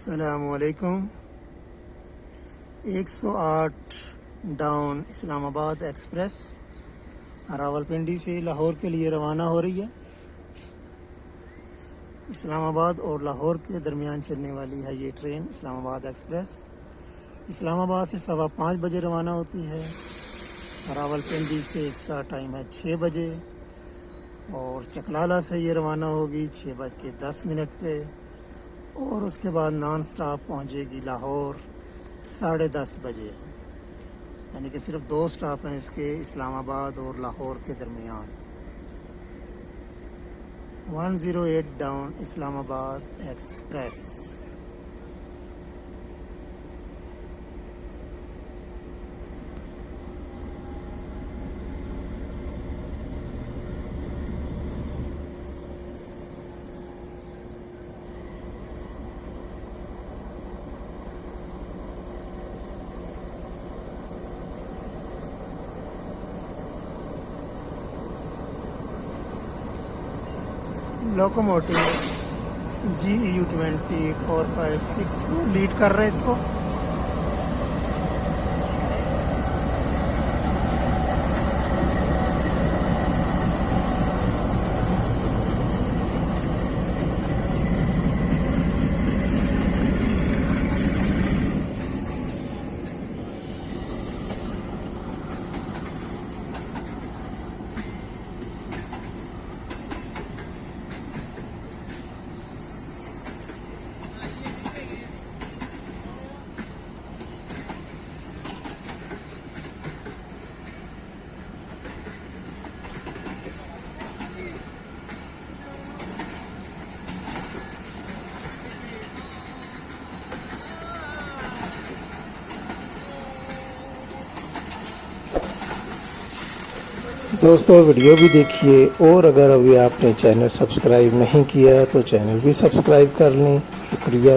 अस्सलामुअलैकुम। 108 down Islamabad express Rawalpindi से लाहौर के लिए रवाना हो रही है। इस्लामाबाद और लाहौर के दरमियान चलने वाली है ये ट्रेन इस्लामाबाद एक्सप्रेस। इस्लामाबाद से 5:15 बजे रवाना होती है। रावलपिंडी से इसका टाइम है 6 बजे और चकलाला से ये रवाना होगी 6:10 पे और उसके बाद नॉन स्टॉप पहुंचेगी लाहौर 10:30 बजे। यानी कि सिर्फ 2 स्टॉप हैं इसके इस्लामाबाद और लाहौर के दरमियान। 108 down Islamabad express. Locomotive GEU 24564 lead कर रहे हैं इसको। दोस्तों वीडियो भी देखिए और अगर अभी आपने चैनल सब्सक्राइब नहीं किया तो चैनल भी सब्सक्राइब कर लें। शुक्रिया।